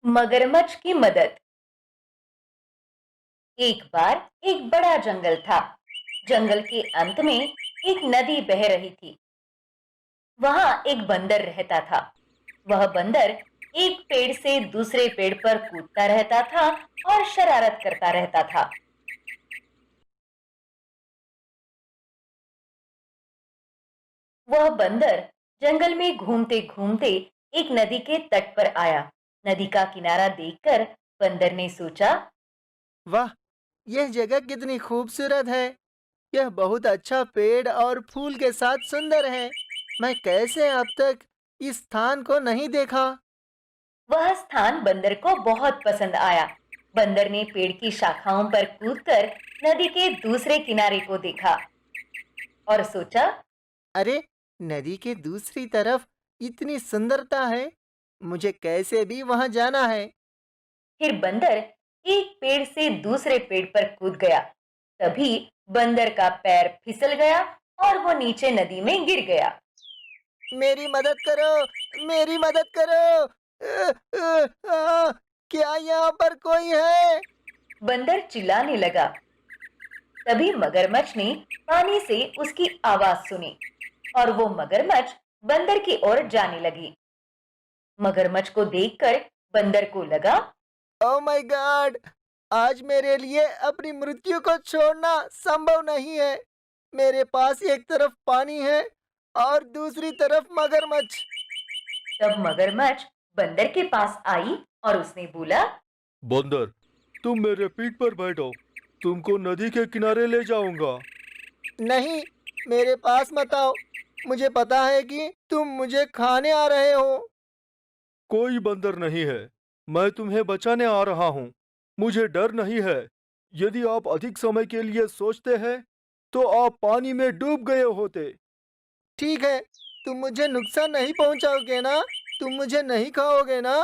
मगरमच्छ की मदद। एक बार एक बड़ा जंगल था। जंगल के अंत में एक नदी बह रही थी। वहां एक बंदर रहता था। वह बंदर एक पेड़ से दूसरे पेड़ पर कूदता रहता था और शरारत करता रहता था। वह बंदर जंगल में घूमते घूमते एक नदी के तट पर आया। नदी का किनारा देखकर बंदर ने सोचा, वाह! यह जगह कितनी खूबसूरत है। यह बहुत अच्छा पेड़ और फूल के साथ सुंदर है। मैं कैसे अब तक इस स्थान को नहीं देखा? वह स्थान बंदर को बहुत पसंद आया। बंदर ने पेड़ की शाखाओं पर कूदकर नदी के दूसरे किनारे को देखा और सोचा, अरे, नदी के दूसरी तरफ इतनी सुंदरता है। मुझे कैसे भी वहां जाना है। फिर बंदर एक पेड़ से दूसरे पेड़ पर कूद गया। तभी बंदर का पैर फिसल गया और वो नीचे नदी में गिर गया। मेरी मदद करो! मेरी मदद करो! क्या यहाँ पर कोई है? बंदर चिल्लाने लगा। तभी मगरमच्छ ने पानी से उसकी आवाज सुनी और वो मगरमच्छ बंदर की ओर जाने लगी। मगरमच्छ को देखकर बंदर को लगा, ओह माय गॉड! आज मेरे लिए अपनी मृत्यु को छोड़ना संभव नहीं है। मेरे पास एक तरफ पानी है और दूसरी तरफ मगरमच्छ। तब मगरमच्छ बंदर के पास आई और उसने बोला, बंदर, तुम मेरे पीठ पर बैठो। तुमको नदी के किनारे ले जाऊंगा। नहीं, मेरे पास मत आओ। मुझे पता है कि तुम मुझे खाने आ रहे हो। कोई बंदर नहीं है। मैं तुम्हें बचाने आ रहा हूँ। मुझे डर नहीं है। यदि आप अधिक समय के लिए सोचते हैं, तो आप पानी में डूब गए होते। ठीक है, तुम मुझे नुकसान नहीं पहुंचाओगे ना? तुम मुझे नहीं खाओगे ना?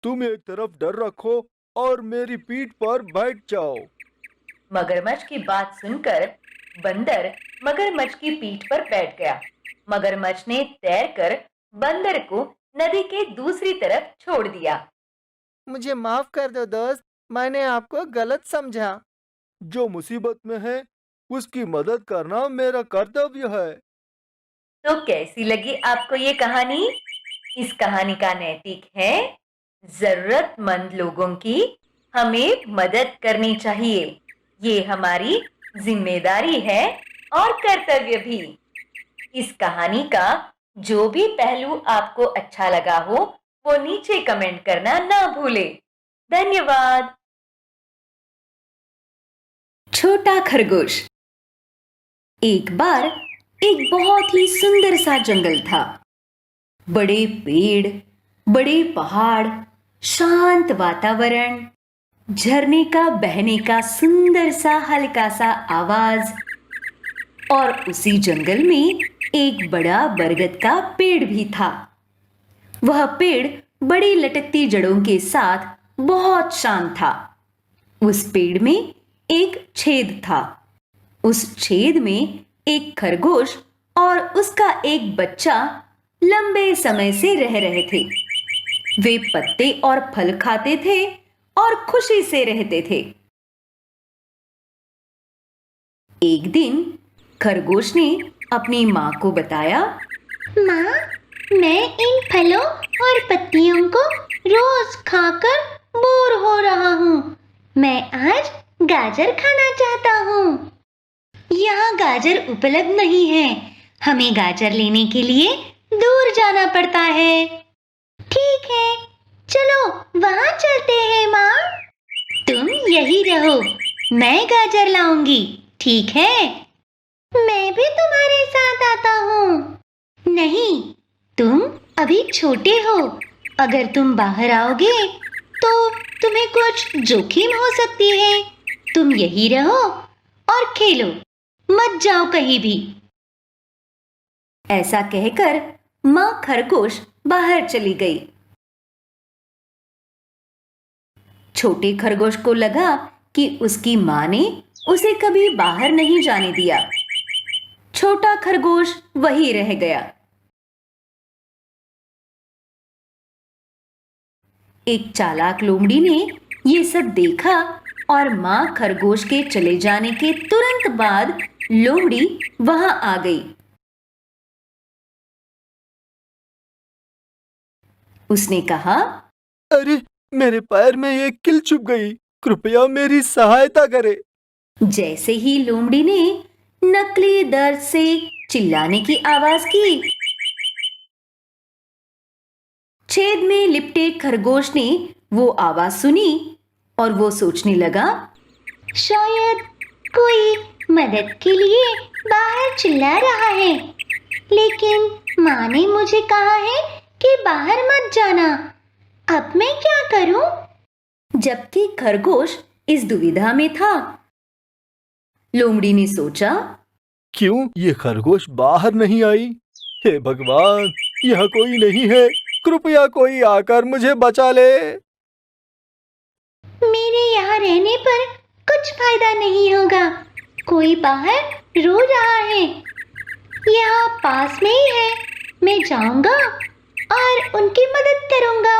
तुम एक तरफ डर रखो और मेरी पीठ पर बैठ जाओ। मगरमच्छ की बात सुनकर बंदर मगरमच्छ की पीठ पर बैठ गया। मगरमच्छ ने तैरकर बंदर को नदी के दूसरी तरफ छोड़ दिया। मुझे माफ कर दो दोस्त, मैंने आपको गलत समझा। जो मुसीबत में है, उसकी मदद करना मेरा कर्तव्य है। तो कैसी लगी आपको ये कहानी? इस कहानी का नैतिक है, जरूरतमंद लोगों की हमें मदद करनी चाहिए। ये हमारी जिम्मेदारी है और कर्तव्य भी। इस कहानी का जो भी पहलू आपको अच्छा लगा हो, वो नीचे कमेंट करना ना भूले। धन्यवाद। छोटा खरगोश। एक बार एक बहुत ही सुंदर सा जंगल था। बड़े पेड़, बड़े पहाड़, शांत वातावरण, झरने का बहने का सुंदर सा हल्का सा आवाज। और उसी जंगल में एक बड़ा बरगद का पेड़ भी था। वह पेड़ बड़ी लटकती जड़ों के साथ बहुत शांत था। उस पेड़ में एक छेद था। उस छेद में एक खरगोश और उसका एक बच्चा लंबे समय से रह रहे थे। वे पत्ते और फल खाते थे और खुशी से रहते थे। एक दिन खरगोश ने अपनी माँ को बताया, माँ, मैं इन फलों और पत्तियों को रोज खाकर बोर हो रहा हूँ। मैं आज गाजर खाना चाहता हूँ। यहाँ गाजर उपलब्ध नहीं है। हमें गाजर लेने के लिए दूर जाना पड़ता है। ठीक है, चलो वहाँ चलते हैं माँ। तुम यही रहो, मैं गाजर लाऊंगी, ठीक है? मैं भी तुम्हारे साथ आता हूँ। नहीं, तुम अभी छोटे हो। अगर तुम बाहर आओगे तो तुम्हें कुछ जोखिम हो सकती है। तुम यही रहो और खेलो, मत जाओ कहीं भी। ऐसा कहकर माँ खरगोश बाहर चली गई। छोटे खरगोश को लगा कि उसकी माँ ने उसे कभी बाहर नहीं जाने दिया। छोटा खरगोश वहीं रह गया। एक चालाक लोमड़ी ने ये सब देखा और माँ खरगोश के चले जाने के तुरंत बाद लोमड़ी वहां आ गई। उसने कहा, अरे, मेरे पैर में एक कील चुभ गई, कृपया मेरी सहायता करें। जैसे ही लोमड़ी ने नकली दर्द से चिल्लाने की आवाज की, छेद में लिपटे खरगोश ने वो आवाज सुनी और वो सोचने लगा, शायद कोई मदद के लिए बाहर चिल्ला रहा है, लेकिन माँ ने मुझे कहा है कि बाहर मत जाना। अब मैं क्या करूं? जबकि खरगोश इस दुविधा में था, लोमड़ी ने सोचा, क्यों ये खरगोश बाहर नहीं आई? हे भगवान, यहाँ कोई नहीं है, कृपया कोई आकर मुझे बचा ले। मेरे यहाँ रहने पर कुछ फायदा नहीं होगा। कोई बाहर रो रहा है। यहाँ पास में ही है। मैं जाऊंगा और उनकी मदद करूंगा।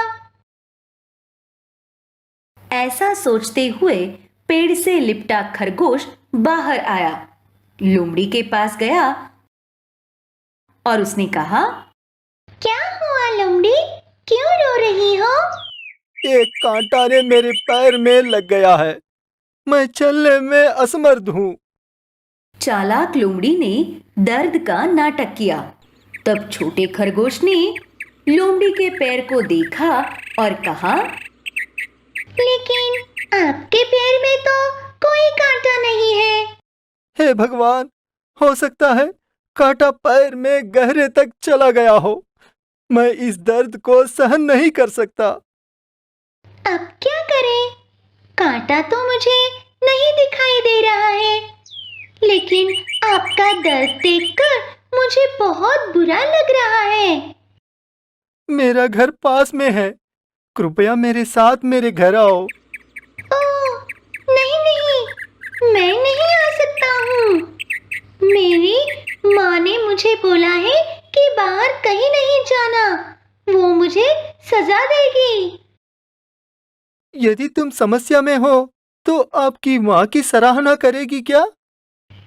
ऐसा सोचते हुए पेड़ से लिपटा खरगोश बाहर आया, लोमड़ी के पास गया और उसने कहा, क्या हुआ लोमड़ी? क्यों रो रही हो? एक कांटा ने मेरे पैर में लग गया है, मैं चलने में असमर्थ हूँ। चालाक लोमड़ी ने दर्द का नाटक किया। तब छोटे खरगोश ने लोमड़ी के पैर को देखा और कहा, लेकिन आपके पैर में तो कोई कांटा नहीं है। हे भगवान, हो सकता है कांटा पैर में गहरे तक चला गया हो। मैं इस दर्द को सहन नहीं कर सकता। अब क्या करें? कांटा तो मुझे नहीं दिखाई दे रहा है, लेकिन आपका दर्द देखकर मुझे बहुत बुरा लग रहा है। मेरा घर पास में है, कृपया मेरे साथ मेरे घर आओ। ओह, नहीं नहीं, मैं नहीं आ सकता हूँ। मेरी माँ ने मुझे बोला है कि बाहर कहीं नहीं जाना, वो मुझे सजा देगी। यदि तुम समस्या में हो तो आपकी माँ की सराहना करेगी क्या?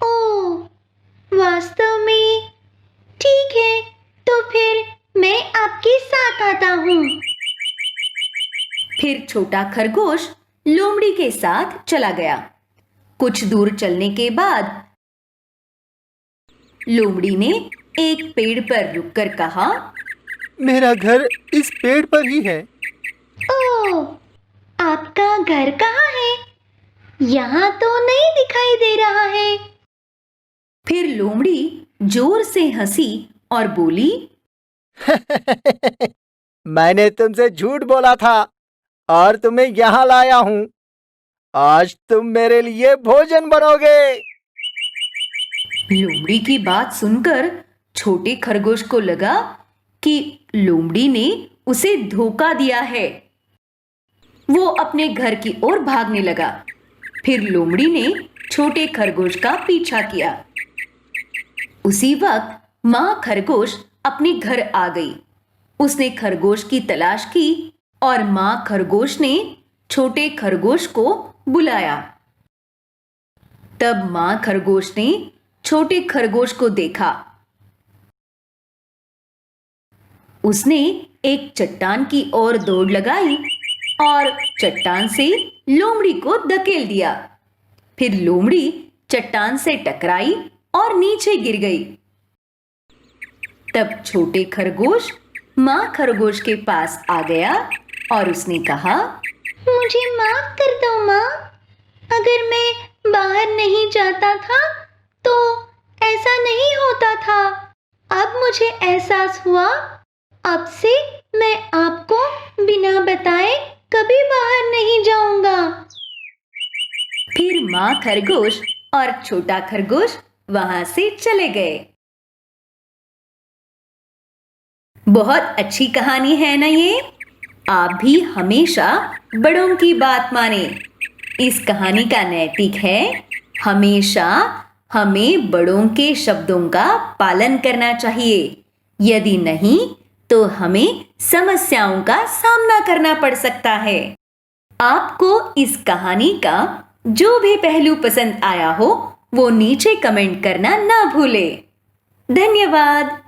ओह, वास्तव में? ठीक है, तो फिर मैं आपके साथ आता हूँ। फिर छोटा खरगोश लोमड़ी के साथ चला गया। कुछ दूर चलने के बाद लोमड़ी ने एक पेड़ पर रुककर कहा, मेरा घर इस पेड़ पर ही है। ओह, आपका घर कहाँ है? यहाँ तो नहीं दिखाई दे रहा है। फिर लोमड़ी जोर से हंसी और बोली, मैंने तुमसे झूठ बोला था और तुम्हें यहाँ लाया हूँ। आज तुम मेरे लिए भोजन बनोगे। लोमड़ी की बात सुनकर छोटे खरगोश को लगा कि लोमड़ी ने उसे धोखा दिया है। वो अपने घर की ओर भागने लगा। फिर लोमड़ी ने छोटे खरगोश का पीछा किया। उसी वक्त माँ खरगोश अपने घर आ गई। उसने खरगोश की तलाश की और माँ खरगोश ने छोटे खरगोश को बुलाया। तब माँ खरगोश ने छोटे खरगोश को देखा। उसने एक चट्टान की ओर दौड़ लगाई और चट्टान से लोमड़ी को धकेल दिया। फिर लोमड़ी चट्टान से टकराई और नीचे गिर गई। तब छोटे खरगोश माँ खरगोश के पास आ गया और उसने कहा, मुझे माफ कर दो माँ। अगर मैं बाहर नहीं जाता था तो ऐसा नहीं होता था। अब मुझे एहसास हुआ, अब से मैं आपको बिना बताए कभी बाहर नहीं जाऊंगा। फिर माँ खरगोश और छोटा खरगोश वहां से चले गए। बहुत अच्छी कहानी है ना ये? आप भी हमेशा बड़ों की बात माने। इस कहानी का नैतिक है, हमेशा हमें बड़ों के शब्दों का पालन करना चाहिए। यदि नहीं तो हमें समस्याओं का सामना करना पड़ सकता है। आपको इस कहानी का जो भी पहलू पसंद आया हो वो नीचे कमेंट करना ना भूलें। धन्यवाद।